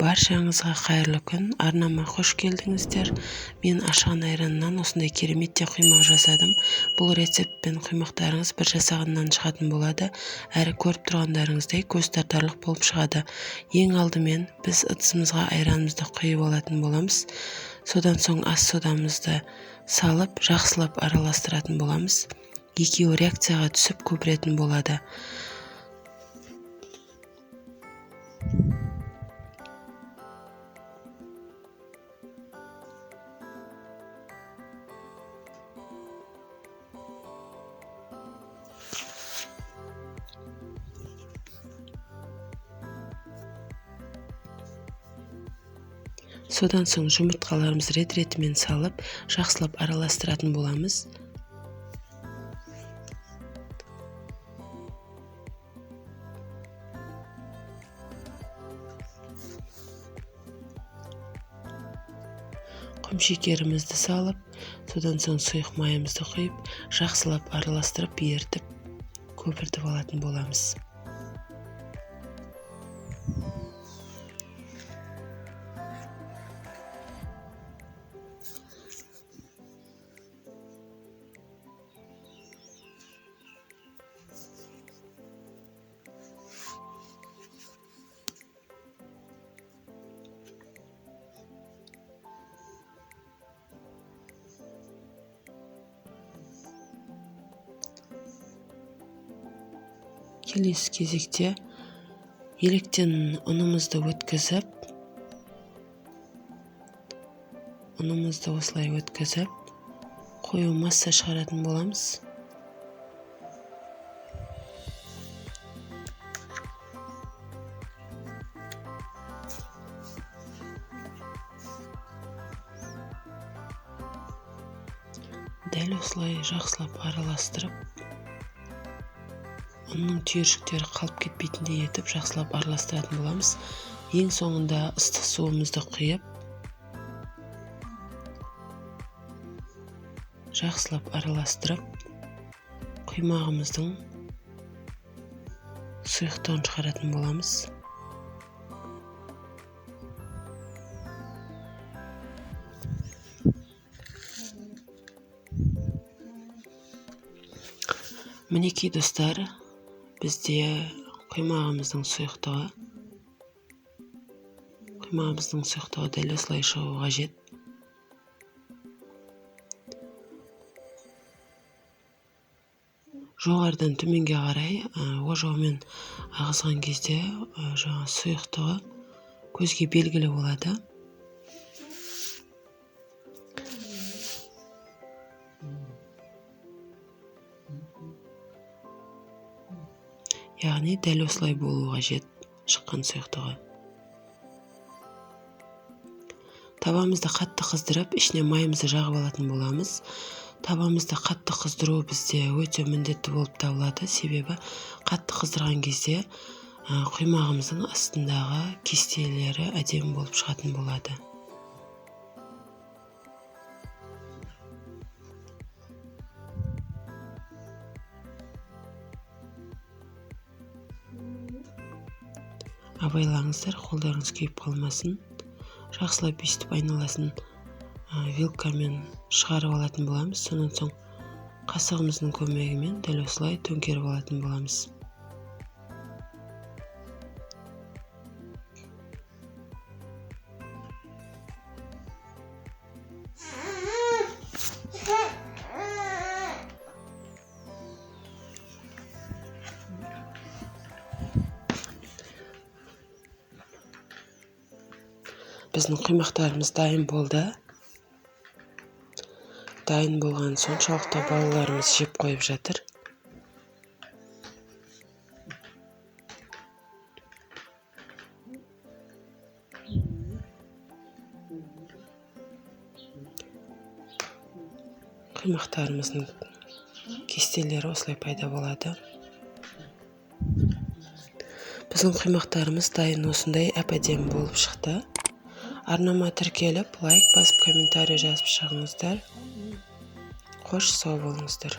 Баршаңызға қайырлы күн. Арнама қош келдіңіздер. Мен ашыған айраннан осындай керемет құймақ жасадым. Бұл рецептпен құймақтарыңыз бір жасағаннан шығатын болады. Әрі көріп тұрғандарыңыздай көз тартарлық болып шығады. Ең алдымен біз ыдысымызға айранымызды құйып алатын боламыз. Содан соң ас содамызды салып, жақсылап араластыратын боламыз. Екеуі реакцияға түсіп көпіретін болады. Содан соң жұмыртқаларымыз рет-ретімен салып, жақсылап араластыратын боламыз. Құмшекерімізді салып, содан соң сұйық майымызды құйып, жақсылап араластырып, ертіп, көпіртіп алатын боламыз. Келесі кезекте електен ұнымызды осылай өткізіп, қою масса шығаратын боламыз. Дәл осылай жақсылап араластырып, ұнның түйіршіктері қалып кетпейтіндей етіп жақсылап араластыратын боламыз. Ең соңында ыстық суымызды құйып, жақсылап араластырып, құймағымыздың сұйықтығын шығаратын боламыз. Мінекей достар, бізде құймағымыздың сұйықтығы дәл осылай шығуы қажет. Жоғарыдан төменге қарай ожаумен ағызған кезде сұйықтығы көзге белгілі болады. Яғни дәл осылай болуы қажет шыққан сұйықтығы. Табамызды қатты қыздырып, ішіне майымызды жағып алатын боламыз. Табамызды қатты қыздыру бізде өте міндетті болып табылады, себебі қатты қыздырған кезде құймағымыздың астындағы кестелері әдемі болып шығатын болады. Абайлаңыздар, қолдарыңыз күйіп қалмасын. Жақсылап өстіп айналасын вилкамен шығарып алатын боламыз. Сонан соң қасығымыздың көмегімен дәл осылай төңкеріп алатын боламыз. Біздің құймақтарымыз дайын болды. Дайын болған соншалықты балаларымыз жеп қойып жатыр. Құймақтарымыздың кестелері осылай пайда болады. Біздің құймақтарымыз дайын осындай әп-әдемі болып шықты. Арнама тіркеліп, лайк басып, комментарий жазып шығыңыздар. Қош сау болыңыздар.